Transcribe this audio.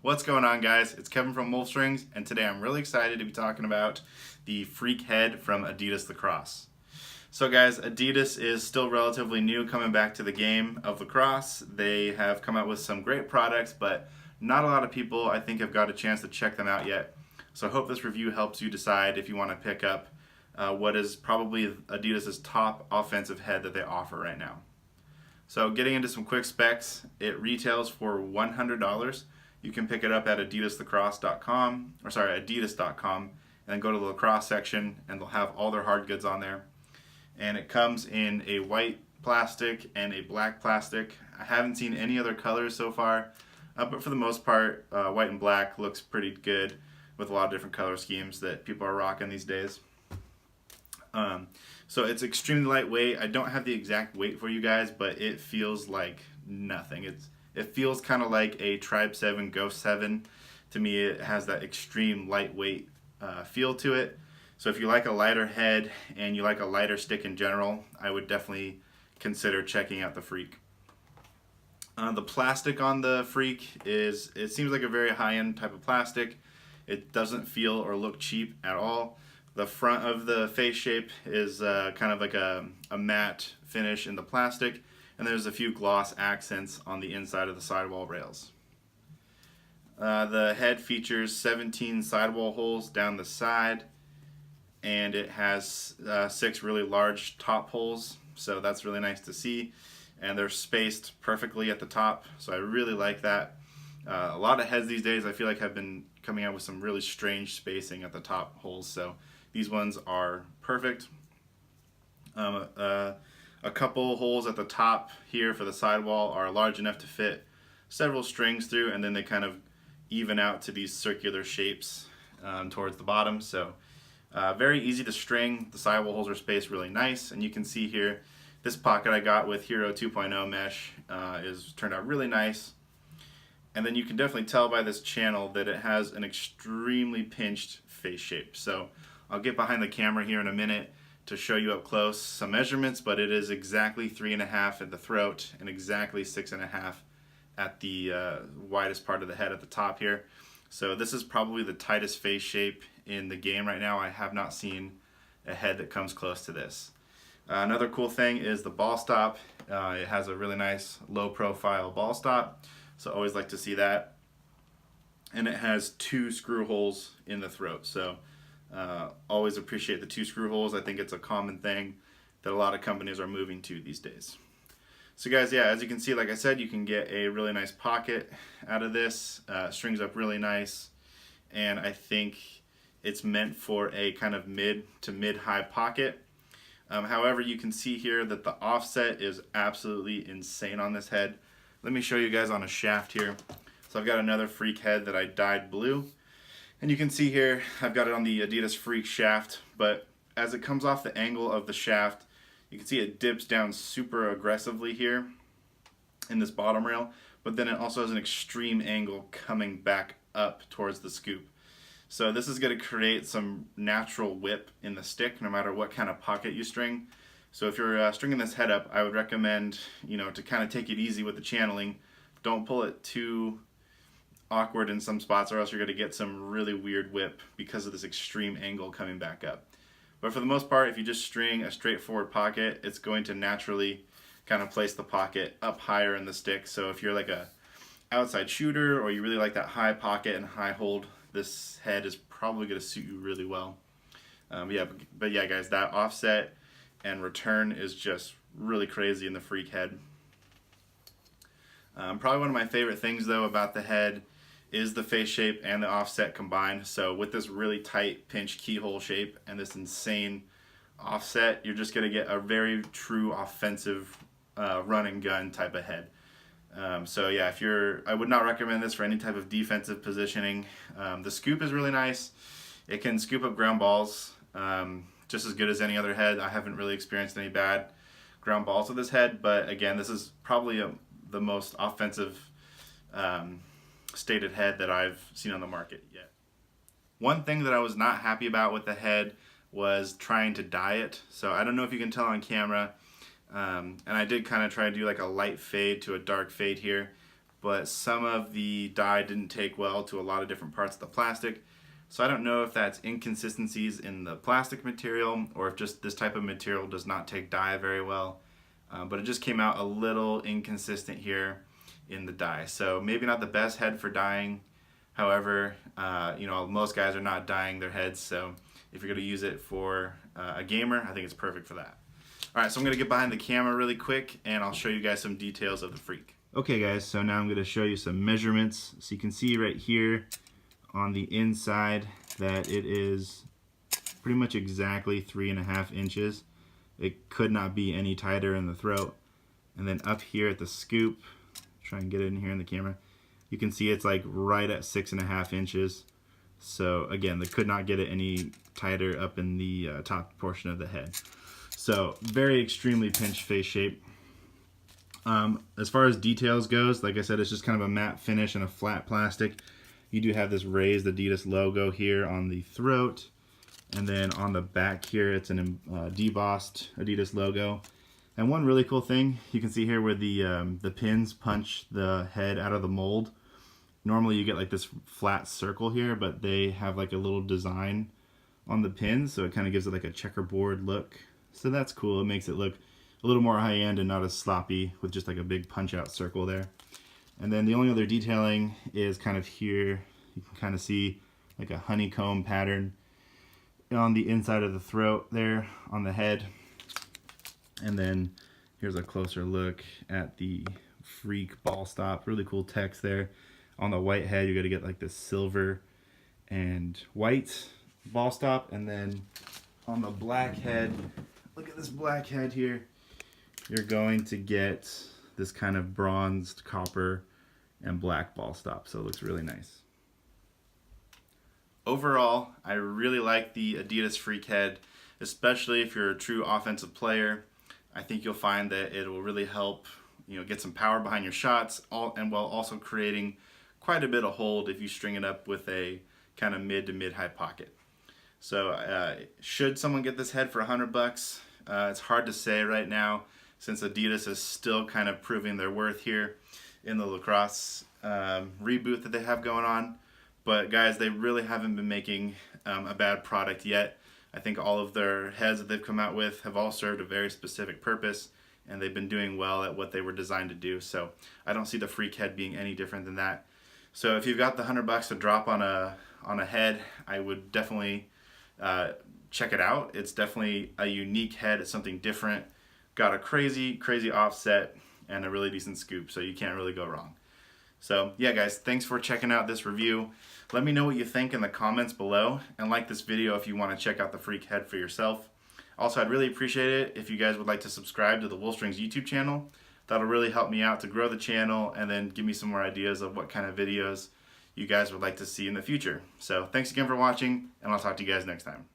What's going on, guys? It's Kevin from Wolf Strings, and today I'm really excited to be talking about the Freak Head from Adidas Lacrosse. So guys, Adidas is still relatively new coming back to the game of lacrosse. They have come out with some great products, but not a lot of people I think have got a chance to check them out yet. So I hope this review helps you decide if you want to pick up what is probably Adidas' top offensive head that they offer right now. So getting into some quick specs, it retails for $100. You can pick it up at adidas.com, and then go to the lacrosse section, and they'll have all their hard goods on there. And it comes in a white plastic and a black plastic. I haven't seen any other colors so far, but for the most part, white and black looks pretty good with a lot of different color schemes that people are rocking these days. So it's extremely lightweight. I don't have the exact weight for you guys, but it feels like nothing. It feels kind of like a Tribe 7 Ghost 7. To me, it has that extreme lightweight feel to it. So if you like a lighter head and you like a lighter stick in general, I would definitely consider checking out the Freak. The plastic on the Freak it seems like a very high-end type of plastic. It doesn't feel or look cheap at all. The front of the face shape is kind of like a matte finish in the plastic, and there's a few gloss accents on the inside of the sidewall rails. The head features 17 sidewall holes down the side, and it has 6 really large top holes, so that's really nice to see, and they're spaced perfectly at the top, so I really like that. A lot of heads these days I feel like have been coming out with some really strange spacing at the top holes, so these ones are perfect. A couple holes at the top here for the sidewall are large enough to fit several strings through, and then they kind of even out to these circular shapes towards the bottom. So very easy to string. The sidewall holes are spaced really nice, and you can see here this pocket I got with Hero 2.0 mesh is turned out really nice. And then you can definitely tell by this channel that it has an extremely pinched face shape. So I'll get behind the camera here in a minute to show you up close some measurements, but it is exactly 3.5 at the throat and exactly 6.5 at the widest part of the head at the top here. So this is probably the tightest face shape in the game right now. I have not seen a head that comes close to this. Another cool thing is the ball stop. It has a really nice low profile ball stop, so I always like to see that. And it has 2 screw holes in the throat, so always appreciate the 2 screw holes. I think it's a common thing that a lot of companies are moving to these days. So guys, yeah, as you can see, like I said, you can get a really nice pocket out of this. Strings up really nice, and I think it's meant for a kind of mid to mid-high pocket. However, you can see here that the offset is absolutely insane on this head. Let me show you guys on a shaft here. So I've got another Freak head that I dyed blue. And you can see here, I've got it on the Adidas Freak shaft, but as it comes off the angle of the shaft, you can see it dips down super aggressively here in this bottom rail, but then it also has an extreme angle coming back up towards the scoop. So this is going to create some natural whip in the stick, no matter what kind of pocket you string. So if you're stringing this head up, I would recommend, to kind of take it easy with the channeling. Don't pull it too awkward in some spots, or else you're going to get some really weird whip because of this extreme angle coming back up. But for the most part, if you just string a straightforward pocket, it's going to naturally kind of place the pocket up higher in the stick. So if you're like a outside shooter, or you really like that high pocket and high hold, this head is probably going to suit you really well. But yeah, guys, that offset and return is just really crazy in the Freak head. Probably one of my favorite things though about the head is the face shape and the offset combined. So with this really tight pinch keyhole shape and this insane offset, you're just going to get a very true offensive run and gun type of head. So yeah, I would not recommend this for any type of defensive positioning. The scoop is really nice. It can scoop up ground balls just as good as any other head. I haven't really experienced any bad ground balls with this head, but again, this is probably the most offensive stated head that I've seen on the market yet. One thing that I was not happy about with the head was trying to dye it. So I don't know if you can tell on camera, and I did kind of try to do like a light fade to a dark fade here, but some of the dye didn't take well to a lot of different parts of the plastic. So I don't know if that's inconsistencies in the plastic material or if just this type of material does not take dye very well. But it just came out a little inconsistent here in the dye. So maybe not the best head for dyeing. However, you know, most guys are not dyeing their heads, so if you're going to use it for a gamer, I think it's perfect for that. Alright, so I'm going to get behind the camera really quick and I'll show you guys some details of the Freak. Okay guys, so now I'm going to show you some measurements. So you can see right here on the inside that it is pretty much exactly 3.5 inches. It could not be any tighter in the throat. And then up here at the scoop, try and get it in here in the camera, you can see it's like right at 6.5 inches. So again, they could not get it any tighter up in the top portion of the head. So very extremely pinched face shape. As far as details goes, like I said, it's just kind of a matte finish and a flat plastic. You do have this raised Adidas logo here on the throat, and then on the back here it's an debossed Adidas logo. And one really cool thing, you can see here where the pins punch the head out of the mold. Normally you get like this flat circle here, but they have like a little design on the pins, so it kind of gives it like a checkerboard look. So that's cool. It makes it look a little more high-end and not as sloppy with just like a big punch-out circle there. And then the only other detailing is kind of here. You can kind of see like a honeycomb pattern on the inside of the throat there on the head. And then here's a closer look at the Freak ball stop. Really cool text there. On the white head, you got to get like this silver and white ball stop. And then on the black head, look at this black head here. You're going to get this kind of bronzed copper and black ball stop. So it looks really nice. Overall, I really like the Adidas Freak head, especially if you're a true offensive player. I think you'll find that it will really help, you know, get some power behind your shots, and while also creating quite a bit of hold if you string it up with a kind of mid to mid-high pocket. So should someone get this head for $100? It's hard to say right now, since Adidas is still kind of proving their worth here in the lacrosse reboot that they have going on. But guys, they really haven't been making a bad product yet. I think all of their heads that they've come out with have all served a very specific purpose, and they've been doing well at what they were designed to do. So I don't see the Freak head being any different than that. So if you've got the $100 to drop on a head, I would definitely check it out. It's definitely a unique head. It's something different. Got a crazy offset and a really decent scoop, so you can't really go wrong. So yeah guys, thanks for checking out this review. Let me know what you think in the comments below, and like this video if you want to check out the Freak head for yourself. Also, I'd really appreciate it if you guys would like to subscribe to the Woolstrings YouTube channel. That'll really help me out to grow the channel and then give me some more ideas of what kind of videos you guys would like to see in the future. So thanks again for watching, and I'll talk to you guys next time.